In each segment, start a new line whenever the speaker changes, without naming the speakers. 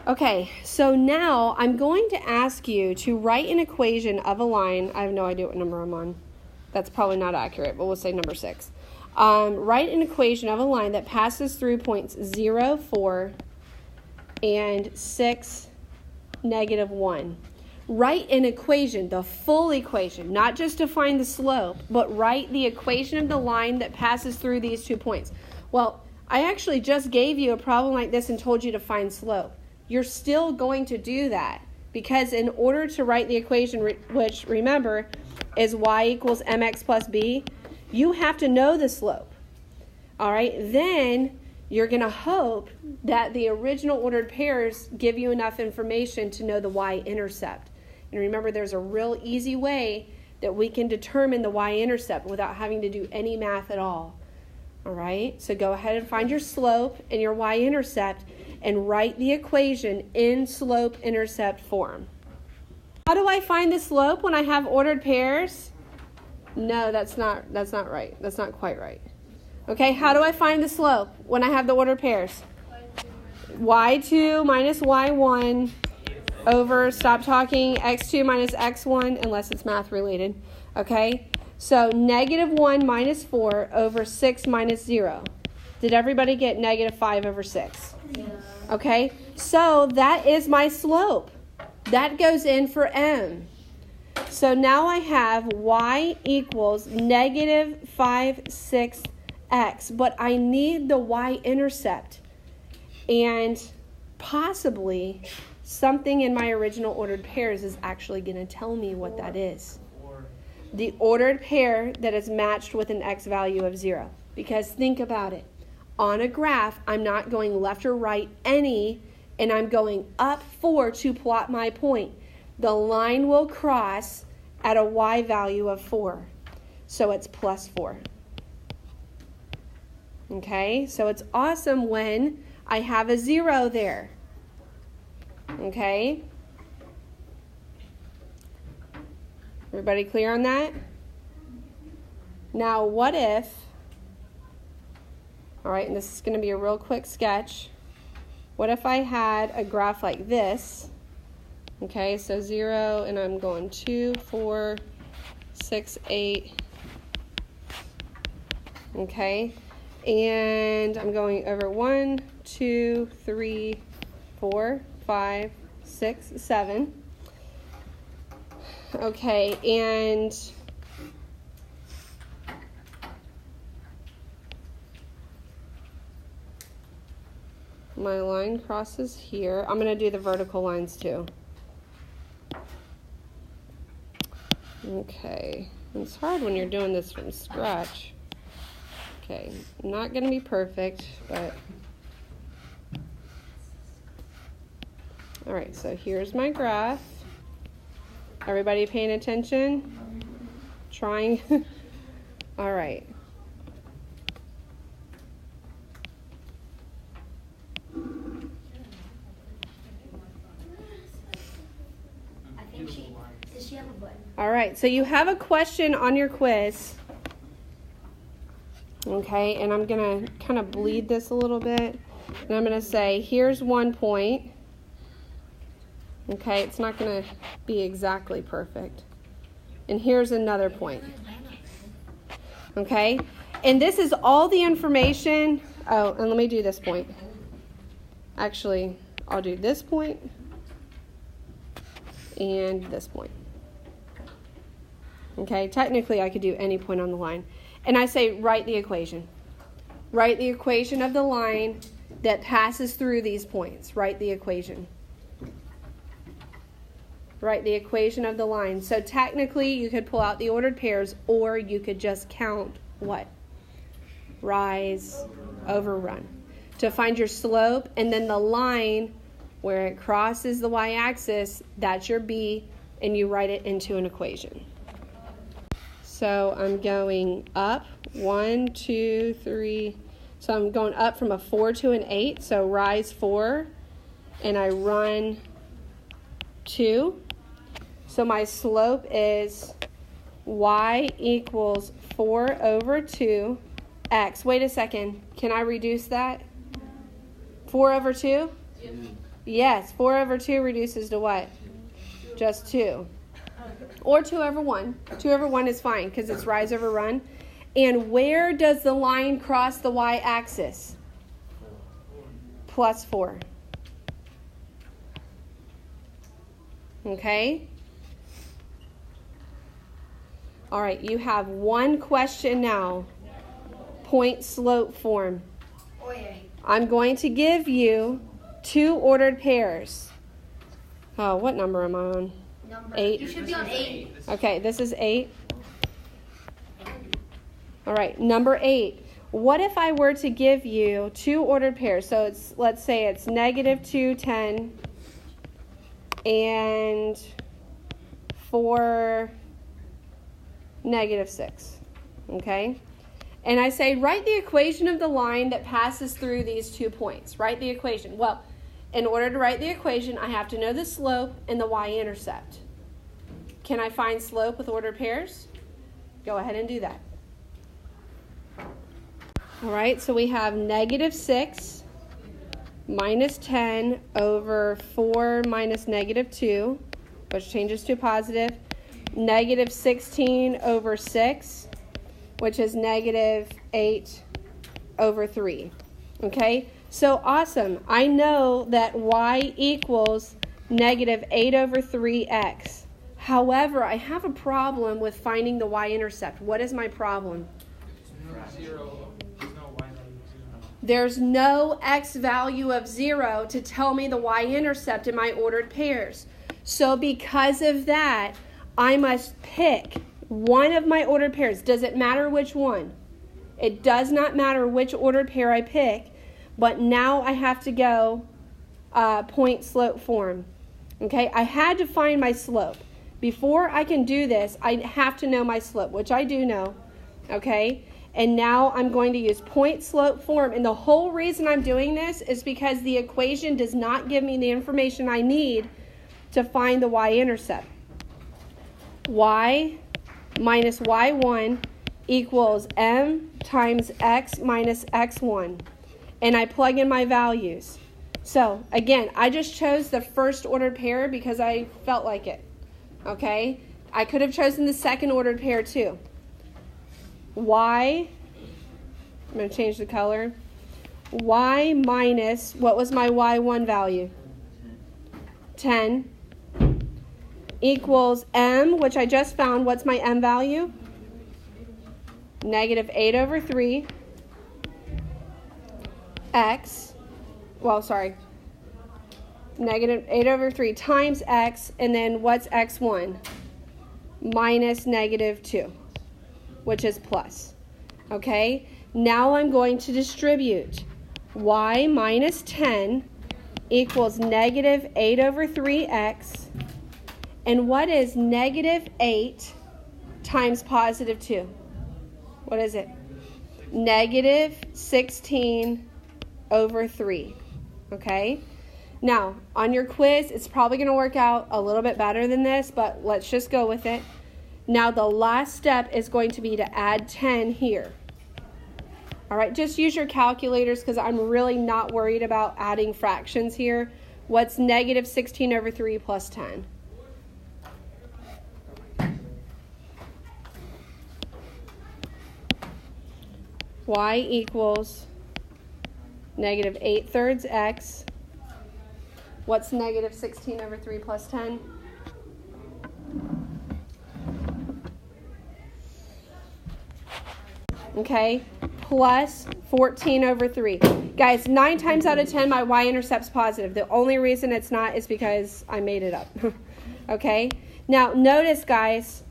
Okay, so now I'm going to ask you to write an equation of a line. I have no idea what number I'm on. That's probably not accurate, but we'll say number 6. Write an equation of a line that passes through points 0, 4, and 6, negative 1. Write an equation, the full equation, not just to find the slope, but write the equation of the line that passes through these 2 points. Well, I actually just gave you a problem like this and told you to find slope. You're still going to do that because in order to write the equation, which remember is y equals mx plus b, you have to know the slope. All right, then you're going to hope that the original ordered pairs give you enough information to know the y-intercept. And remember, there's a real easy way that we can determine the y-intercept without having to do any math at all. All right, so go ahead and find your slope and your y-intercept and write the equation in slope-intercept form. How do I find the slope when I have ordered pairs? No, that's not right. That's not quite right. Okay, how do I find the slope when I have the ordered pairs? y2 minus y1 over, stop talking, x2 minus x1, unless it's math related. Okay, so negative 1 minus 4 over 6 minus 0. Did everybody get negative 5 over 6? Yeah. Okay, so that is my slope. That goes in for m. So now I have y equals negative 5 6 x, but I need the y-intercept. And possibly something in my original ordered pairs is actually going to tell me what that is. The ordered pair that is matched with an x value of 0. Because think about it. On a graph, I'm not going left or right any, and I'm going up 4 to plot my point. The line will cross at a y value of 4. So it's plus 4. Okay, so it's awesome when I have a 0 there. Okay? Everybody clear on that? Now, what if, all right, and this is going to be a real quick sketch. What if I had a graph like this? Okay, so 0, and I'm going 2, 4, 6, 8. Okay, and I'm going over 1, 2, 3, 4, 5, 6, 7. Okay, and my line crosses here. I'm going to do the vertical lines too. Okay, it's hard when you're doing this from scratch. Okay, not going to be perfect, but all right, so here's my graph. Everybody paying attention? Trying? All right.
Does she have a button?
All right, so you have a question on your quiz. Okay, and I'm going to kind of bleed this a little bit. And I'm going to say, here's 1 point. Okay, it's not going to be exactly perfect. And here's another point. Okay, and this is all the information. Oh, and let me do this point. Actually, I'll do this point and this point. Okay, technically I could do any point on the line. And I say write the equation. Write the equation of the line that passes through these points. Write the equation. Write the equation of the line. So technically you could pull out the ordered pairs, or you could just count what? Rise, over, run. To find your slope, and then the line where it crosses the y-axis, that's your b, and you write it into an equation. So I'm going up 1, 2, 3. So I'm going up from a 4 to an 8. So rise 4, and I run 2. So my slope is y equals 4 over 2 x. Wait a second. Can I reduce that? 4 over 2? Yes, 4 over 2 reduces to what? Just 2. Or 2 over 1. 2 over 1 is fine because it's rise over run. And where does the line cross the y-axis? Plus 4. Okay? All right, you have one question now. Point slope form. I'm going to give you 2 ordered pairs. Oh, what number am I on? 8.
You should be on 8.
Okay, this is 8. All right, number 8. What if I were to give you 2 ordered pairs? So let's say it's -2, 10, and 4, -6. Okay? And I say, write the equation of the line that passes through these 2 points. Write the equation. Well, in order to write the equation, I have to know the slope and the y-intercept. Can I find slope with ordered pairs? Go ahead and do that. All right, so we have -6 minus 10 over 4 minus -2, which changes to positive. -16 over 6, which is -8 over 3. Okay, so awesome. I know that y equals -8 over 3x. However, I have a problem with finding the y-intercept. What is my problem? There's no x value of 0 to tell me the y-intercept in my ordered pairs. So because of that, I must pick one of my ordered pairs. Does it matter which one? It does not matter which ordered pair I pick, but now I have to go point slope form. Okay, I had to find my slope. Before I can do this, I have to know my slope, which I do know. Okay, and now I'm going to use point slope form. And the whole reason I'm doing this is because the equation does not give me the information I need to find the y-intercept. Y minus y1 equals m times x minus x1. And I plug in my values. So, again, I just chose the first ordered pair because I felt like it. Okay? I could have chosen the second ordered pair too. Y, I'm going to change the color. Y minus, what was my y1 value? 10. Equals m, which I just found. What's my m value? -8 over 3. X, well, sorry. -8 over 3 times x, and then what's x1? Minus -2, which is plus. Okay? Now I'm going to distribute. Y minus 10 equals -8 over 3x. And what is -8 times +2? What is it? -16 over 3. Okay? Now, on your quiz, it's probably going to work out a little bit better than this, but let's just go with it. Now, the last step is going to be to add 10 here. All right, just use your calculators because I'm really not worried about adding fractions here. What's -16 over 3 plus 10? Y equals -8/3 x. What's -16 over 3 plus 10? Okay, plus 14 over 3. Guys, 9 times out of 10, my y-intercept's positive. The only reason it's not is because I made it up. Okay, now notice, guys,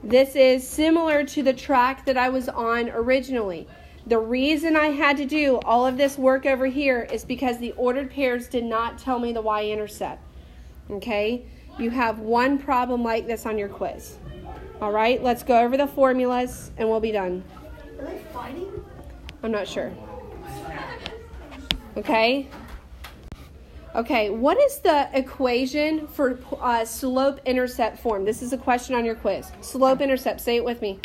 this is similar to the track that I was on originally. The reason I had to do all of this work over here is because the ordered pairs did not tell me the y-intercept. Okay? You have one problem like this on your quiz. All right? Let's go over the formulas and we'll be done.
Are they fighting?
I'm not sure. Okay? Okay, what is the equation for slope-intercept form? This is a question on your quiz. Slope-intercept, say it with me.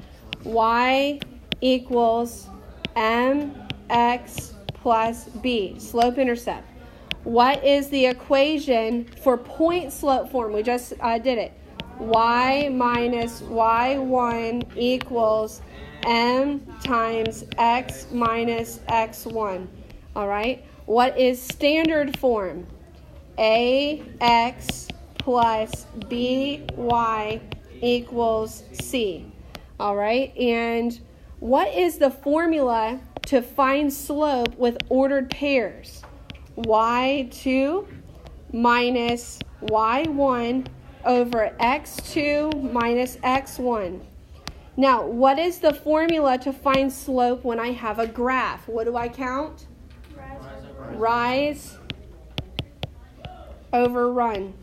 Y equals mx plus b, slope-intercept. what is the equation for point slope form? We just did it. Y minus y1 equals m times x minus x1. All right. What is standard form? ax plus by equals c. All right. And what is the formula to find slope with ordered pairs? y2 minus y1 over x2 minus x1. Now, what is the formula to find slope when I have a graph? What do I count? Rise over run.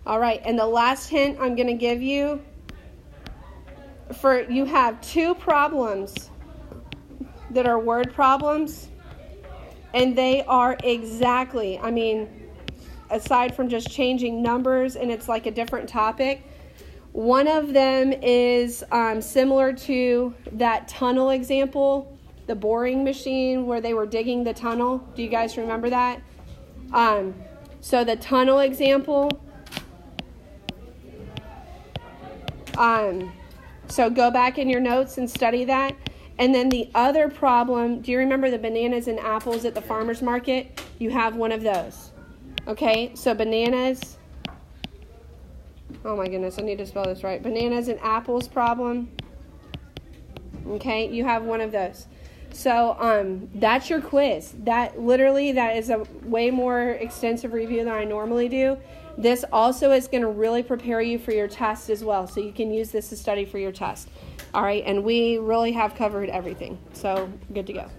All right, and the last hint I'm going to give you, you have two problems that are word problems, and they are exactly, aside from just changing numbers and it's like a different topic, one of them is similar to that tunnel example, the boring machine where they were digging the tunnel. Do you guys remember that? So the tunnel example, so go back in your notes and study that. And then the other problem, do you remember the bananas and apples at the farmer's market? You have one of those. Okay, so bananas, oh my goodness, I need to spell this right. Bananas and apples problem. Okay, you have one of those. So that's your quiz. That is a way more extensive review than I normally do. This also is going to really prepare you for your test as well. So you can use this to study for your test. All right, and we really have covered everything. So good to go.